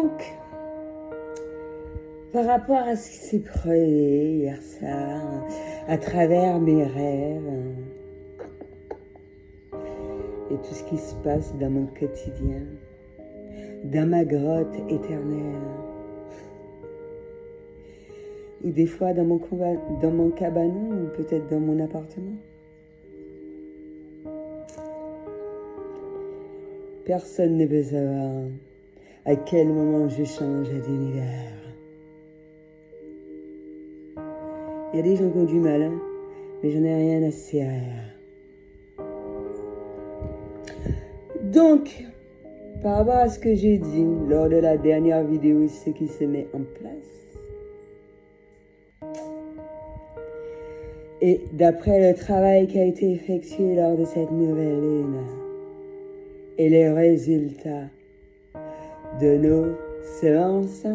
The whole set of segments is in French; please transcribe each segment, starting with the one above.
Donc, par rapport à ce qui s'est créé hier soir, à travers mes rêves et tout ce qui se passe dans mon quotidien, dans ma grotte éternelle, ou des fois dans mon cabanon, ou peut-être dans mon appartement. Personne ne peut savoir à quel moment je change d'univers. Il y a des gens qui ont du mal, hein, mais j'en ai rien à cirer. Donc, par rapport à ce que j'ai dit lors de la dernière vidéo, ce qui se met en place, et d'après le travail qui a été effectué lors de cette nouvelle lune, et les résultats de nos séances,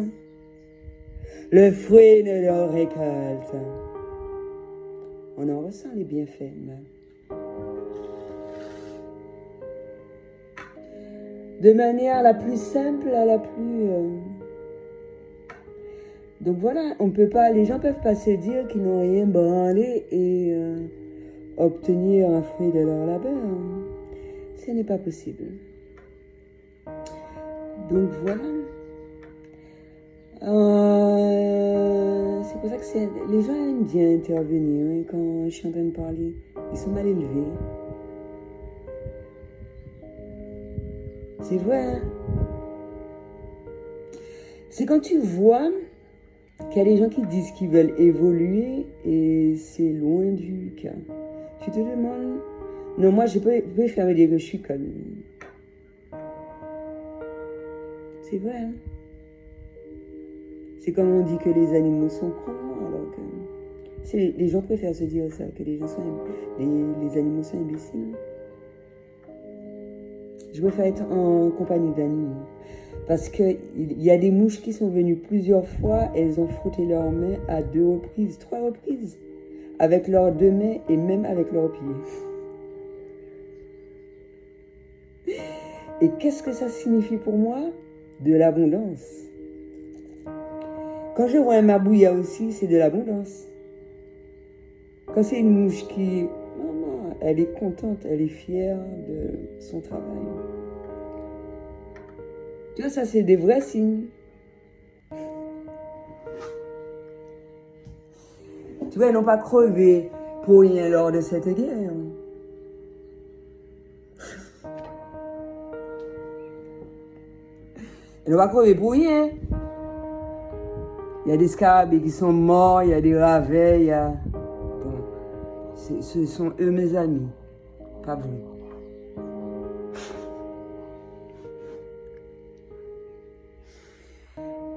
le fruit de nos récoltes, on en ressent les bienfaits même. De manière la plus simple à la plus... Donc voilà, on peut pas, les gens peuvent pas se dire qu'ils n'ont rien branlé et obtenir un fruit de leur labeur. Ce n'est pas possible. Donc voilà. C'est pour ça que les gens aiment bien intervenir hein, quand je suis en train de parler. Ils sont mal élevés. C'est vrai. Hein? C'est quand tu vois qu'il y a des gens qui disent qu'ils veulent évoluer et c'est loin du cas. Tu te demandes... Non, moi, je peux faire me dire que je suis comme... C'est vrai, hein? C'est comme on dit que les animaux sont cons, alors que... Les gens préfèrent se dire ça, que les animaux sont imbéciles. Je préfère être en compagnie d'animaux. Parce qu'il y a des mouches qui sont venues plusieurs fois, elles ont frotté leurs mains à 2 reprises, 3 reprises, avec leurs 2 mains et même avec leurs pieds. Et qu'est-ce que ça signifie pour moi? De l'abondance. Quand je vois un mabouya aussi, c'est de l'abondance. Quand c'est une mouche qui... Maman, elle est contente, elle est fière de son travail. Tu vois, ça, c'est des vrais signes. Tu vois, ils n'ont pas crevé pour rien lors de cette guerre. Ils n'ont pas crevé pour rien. Il y a des scarabées qui sont morts, il y a des ravets, il y a... Bon, ce sont eux mes amis, pas vous.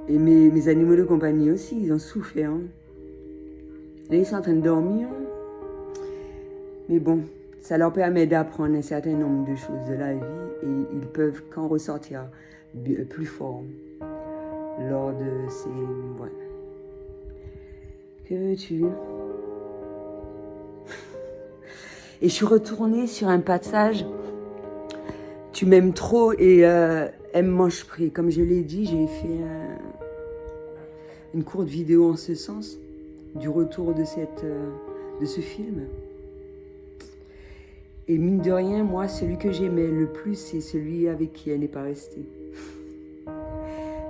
Et mes animaux de compagnie aussi, ils ont souffert. Hein. Là, ils sont en train de dormir. Mais bon, ça leur permet d'apprendre un certain nombre de choses de la vie et ils peuvent qu'en ressortir plus forts lors de ces... Voilà. Que veux-tu? Et je suis retournée sur un passage. Tu m'aimes trop et aime mange prix. Comme je l'ai dit, j'ai fait une courte vidéo en ce sens, du retour de ce film. Et mine de rien, moi, celui que j'aimais le plus, c'est celui avec qui elle n'est pas restée.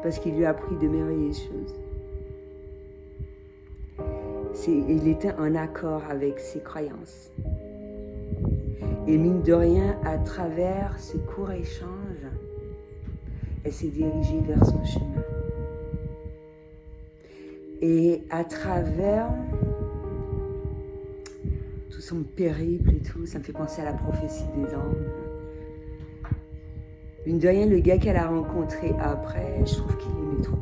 Parce qu'il lui a appris de merveilleuses choses. Il était en accord avec ses croyances. Et mine de rien, à travers ce court échange, elle s'est dirigée vers son chemin. Et à travers tout son périple et tout, ça me fait penser à la prophétie des anges. Mine de rien, le gars qu'elle a rencontré après, je trouve qu'il aimait trop.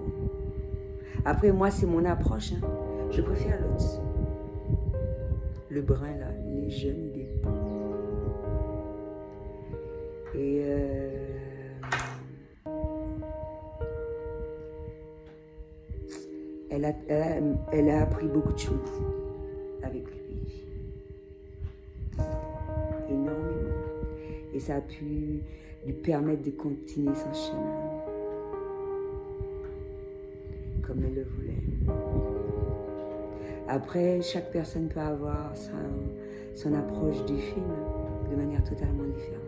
Après, moi, c'est mon approche. Hein. Je préfère l'autre. Le brun, là, les jeunes, les beaux. Et elle a appris beaucoup de choses avec lui. Énormément. Et ça a pu lui permettre de continuer son chemin. comme elle le voulait. Après, chaque personne peut avoir son approche du film de manière totalement différente.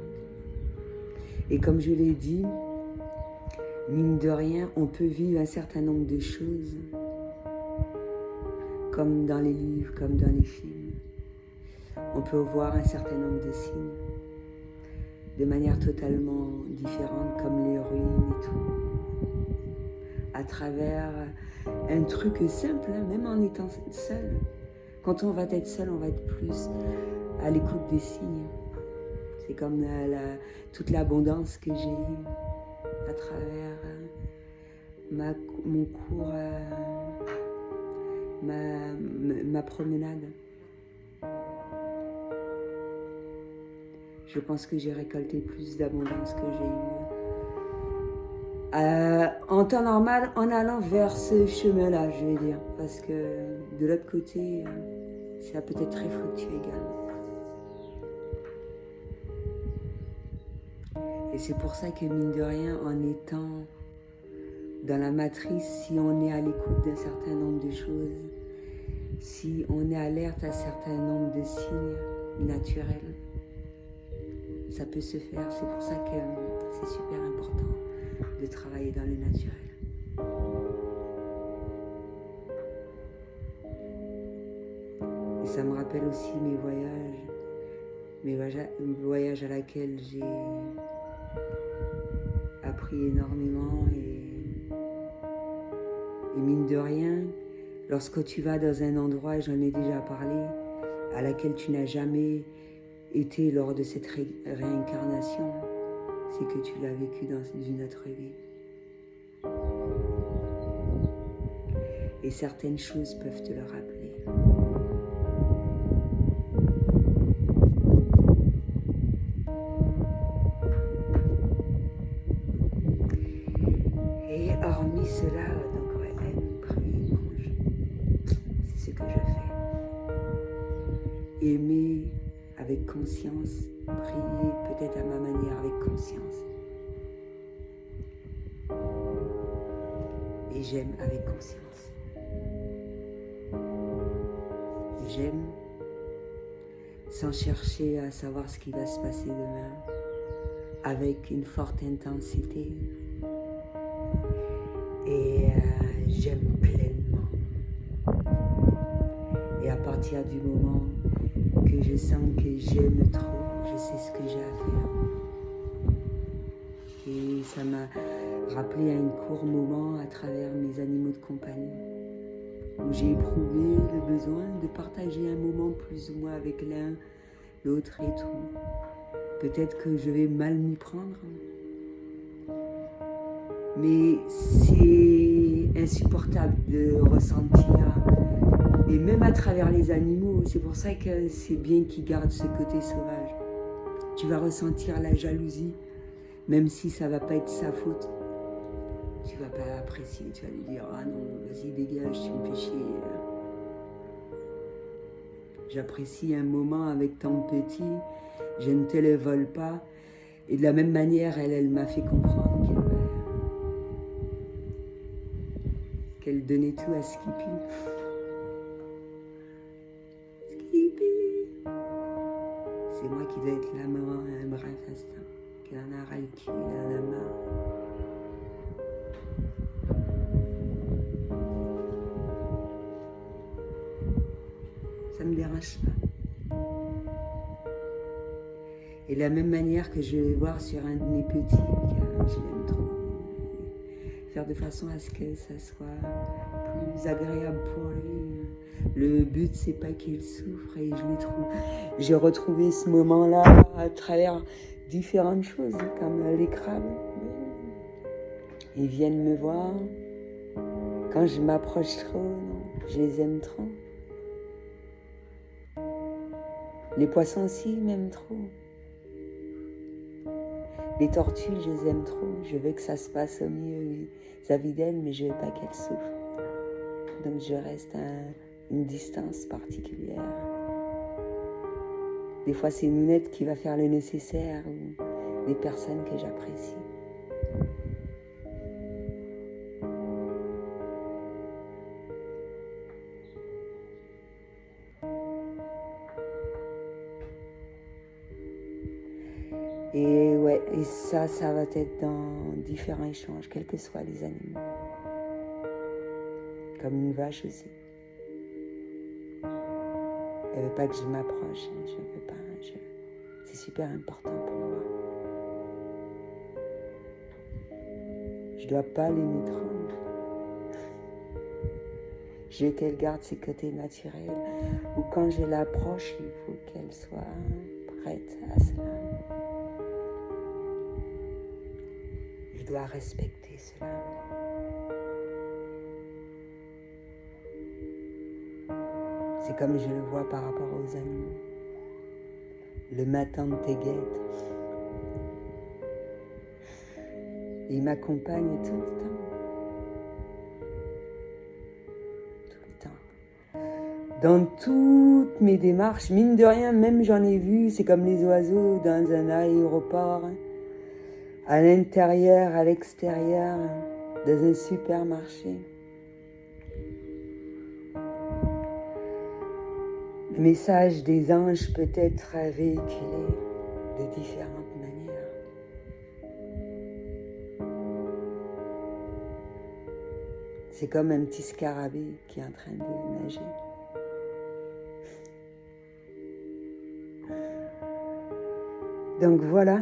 Et comme je l'ai dit, mine de rien, on peut vivre un certain nombre de choses, comme dans les livres, comme dans les films. On peut voir un certain nombre de signes de manière totalement différente, comme les ruines et tout, à travers un truc simple, hein, même en étant seul. Quand on va être seul, on va être plus à l'écoute des signes. C'est comme toute l'abondance que j'ai eue à travers mon cours, ma promenade. Je pense que j'ai récolté plus d'abondance que j'ai eu en temps normal en allant vers ce chemin-là, je vais dire. Parce que de l'autre côté, ça peut être très fructueux également. Et c'est pour ça que mine de rien, en étant dans la matrice, si on est à l'écoute d'un certain nombre de choses, si on est alerte à un certain nombre de signes naturels, ça peut se faire. C'est pour ça que c'est super important de travailler dans le naturel. Et ça me rappelle aussi mes voyages à laquelle j'ai appris énormément et mine de rien, lorsque tu vas dans un endroit, j'en ai déjà parlé, à laquelle tu n'as jamais été lors de cette réincarnation, c'est que tu l'as vécu dans une autre vie. Et certaines choses peuvent te le rappeler. Et hormis cela, donc ouais, aime, prie, mange. C'est ce que je fais. Aimer avec conscience, prier peut-être à ma manière avec conscience. Et j'aime avec conscience. J'aime sans chercher à savoir ce qui va se passer demain, avec une forte intensité. Et j'aime pleinement. Et à partir du moment que je sens que j'aime trop, je sais ce que j'ai à faire. Et ça m'a rappelé à un court moment à travers mes animaux de compagnie, où j'ai éprouvé le besoin de partager un moment plus ou moins avec l'un, l'autre et tout. Peut-être que je vais mal m'y prendre, mais c'est insupportable de ressentir, et même à travers les animaux, c'est pour ça que c'est bien qu'ils gardent ce côté sauvage. Tu vas ressentir la jalousie, même si ça va pas être sa faute. Tu vas pas apprécier, tu vas lui dire « Ah non, vas-y dégage, tu me fais chier. » J'apprécie un moment avec ton petit, je ne te le vole pas. Et de la même manière, elle m'a fait comprendre qu'elle donnait tout à Skippy. Skippy! C'est moi qui dois être la maman à un bref instant, qu'elle en a ras le cul, elle en a marre. Ça me dérange pas. Et de la même manière que je vais voir sur un de mes petits, que je l'aime trop, faire de façon à ce que ça soit plus agréable pour lui. Le but, c'est pas qu'il souffre, et j'ai retrouvé ce moment-là à travers différentes choses, comme les crabes. Ils viennent me voir. Quand je m'approche trop, non, je les aime trop. Les poissons aussi m'aiment trop. Les tortues, je les aime trop. Je veux que ça se passe au mieux vis-à-vis d'elles, mais je ne veux pas qu'elles souffrent. Donc je reste à une distance particulière. Des fois, c'est Nounette qui va faire le nécessaire, ou des personnes que j'apprécie. Et ouais, et ça va être dans différents échanges, quels que soient les animaux. Comme une vache aussi. Elle veut pas que je m'approche, je veux pas. C'est super important pour moi. Je dois pas l'aimer trop. Je veux qu'elle garde ses côtés naturels. Ou quand je l'approche, il faut qu'elle soit prête à cela. Je dois respecter cela. C'est comme je le vois par rapport aux animaux. Le matin de tes guêtres. Il m'accompagne tout le temps. Dans toutes mes démarches, mine de rien, même j'en ai vu, c'est comme les oiseaux dans un aéroport, à l'intérieur, à l'extérieur, dans un supermarché. Le message des anges peut être véhiculé de différentes manières. C'est comme un petit scarabée qui est en train de nager. Donc voilà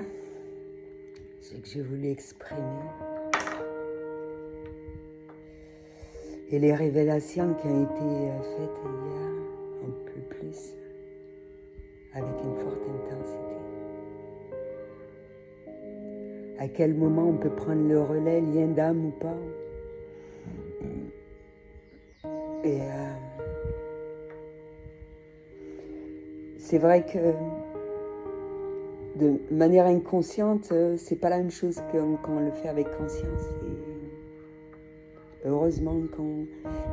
ce que j'ai voulu exprimer. Et les révélations qui ont été faites hier, un peu plus, avec une forte intensité. À quel moment on peut prendre le relais, lien d'âme ou pas. Et c'est vrai que de manière inconsciente, c'est pas la même chose quand on le fait avec conscience. Et heureusement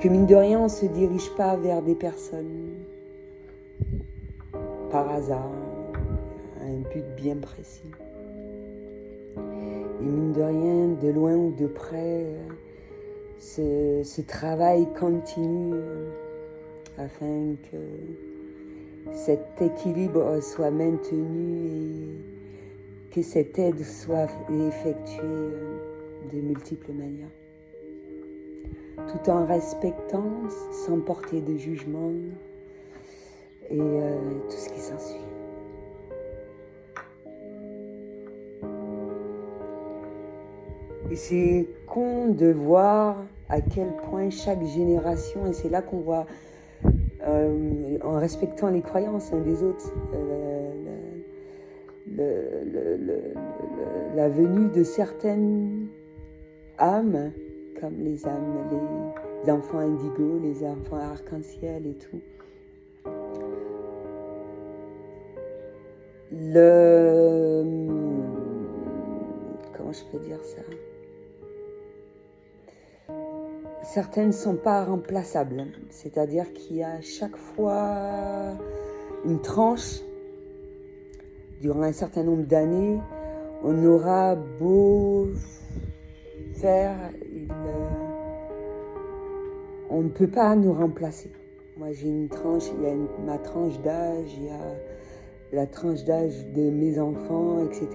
que mine de rien, on ne se dirige pas vers des personnes par hasard, à un but bien précis. Et mine de rien, de loin ou de près, ce travail continue afin que cet équilibre soit maintenu et que cette aide soit effectuée de multiples manières. Tout en respectant, sans porter de jugement et tout ce qui s'ensuit. Et c'est con de voir à quel point chaque génération, et c'est là qu'on voit, en respectant les croyances des autres, la venue de certaines âmes, comme les âmes, les enfants indigo, les enfants arc-en-ciel et tout. Comment je peux dire ça? Certaines ne sont pas remplaçables, c'est-à-dire qu'il y a à chaque fois une tranche, durant un certain nombre d'années, on aura beau faire, on ne peut pas nous remplacer. Moi j'ai une tranche, il y a ma tranche d'âge, il y a la tranche d'âge de mes enfants, etc.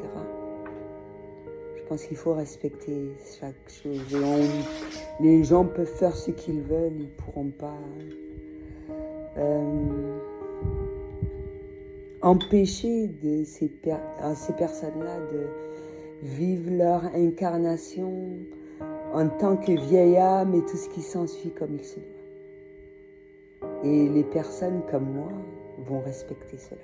Je pense qu'il faut respecter chaque chose. Les gens peuvent faire ce qu'ils veulent, ils ne pourront pas empêcher ces personnes-là de vivre leur incarnation en tant que vieille âme et tout ce qui s'ensuit comme il se doit. Et les personnes comme moi vont respecter cela.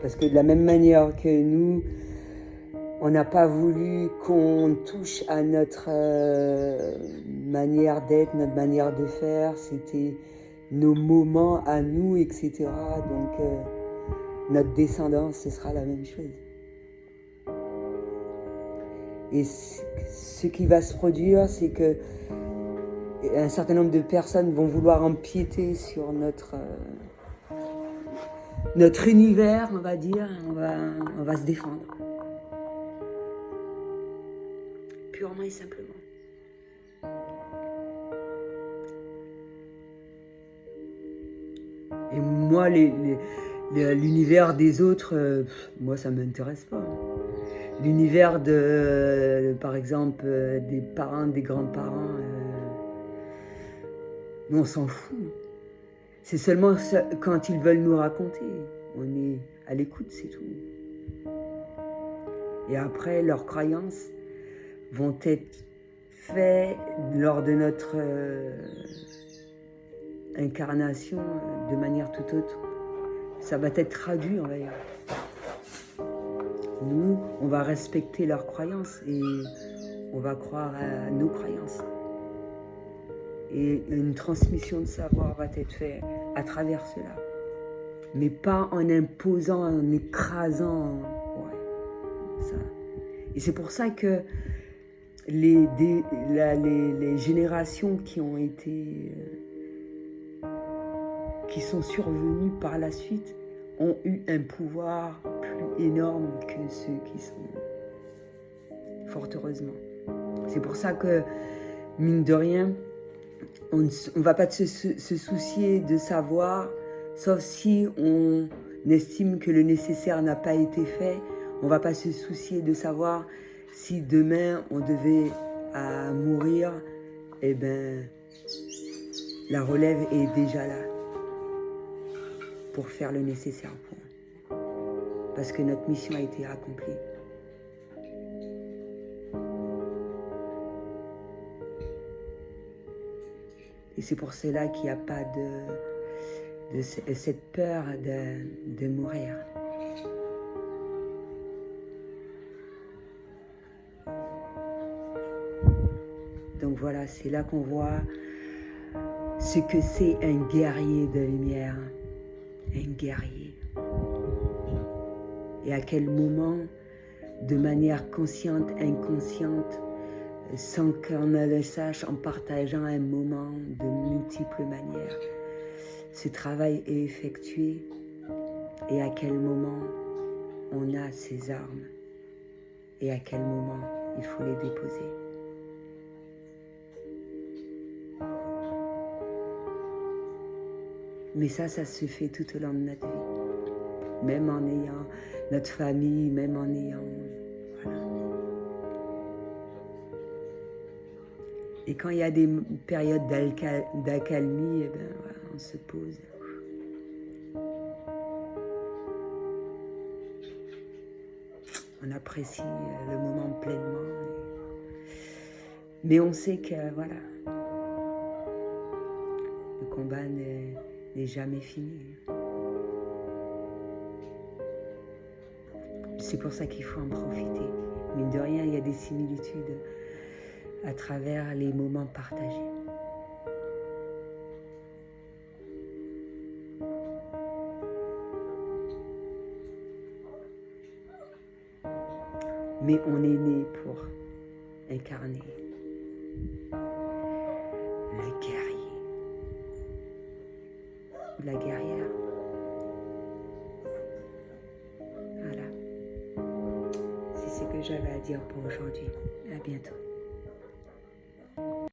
Parce que de la même manière que nous, on n'a pas voulu qu'on touche à notre manière d'être, notre manière de faire, c'était nos moments à nous, etc. Donc notre descendance, ce sera la même chose. Et ce qui va se produire, c'est que un certain nombre de personnes vont vouloir empiéter sur notre univers, on va dire, on va se défendre. Purement et simplement. moi, l'univers des autres, moi, ça ne m'intéresse pas. L'univers par exemple, des parents, des grands-parents, nous, on s'en fout. C'est seulement quand ils veulent nous raconter. On est à l'écoute, c'est tout. Et après, leurs croyances vont être faites lors de notre incarnation de manière tout autre. Ça va être traduit, on va dire. Nous, on va respecter leurs croyances et on va croire à nos croyances. Et une transmission de savoir va être faite à travers cela. Mais pas en imposant, en écrasant. Ouais, ça. Et c'est pour ça que les générations qui ont été... qui sont survenues par la suite ont eu un pouvoir plus énorme que ceux qui sont... Fort heureusement. C'est pour ça que, mine de rien, on ne va pas se soucier de savoir, sauf si on estime que le nécessaire n'a pas été fait. On ne va pas se soucier de savoir si demain on devait mourir, eh ben, la relève est déjà là pour faire le nécessaire pour nous. Parce que notre mission a été accomplie. Et c'est pour cela qu'il n'y a pas de cette peur de mourir. Donc voilà, c'est là qu'on voit ce que c'est un guerrier de lumière. Un guerrier. Et à quel moment, de manière consciente, inconsciente, sans qu'on ne le sache, en partageant un moment de multiples manières, ce travail est effectué et à quel moment on a ces armes et à quel moment il faut les déposer. Mais ça se fait tout au long de notre vie, même en ayant notre famille, même en ayant... Voilà. Et quand il y a des périodes d'accalmie, eh ben, voilà, on se pose. On apprécie le moment pleinement. Mais on sait que, voilà, le combat n'est jamais fini. C'est pour ça qu'il faut en profiter. Mine de rien, il y a des similitudes à travers les moments partagés. Mais on est né pour incarner le guerrier ou la guerrière. Voilà. C'est ce que j'avais à dire pour aujourd'hui. À bientôt.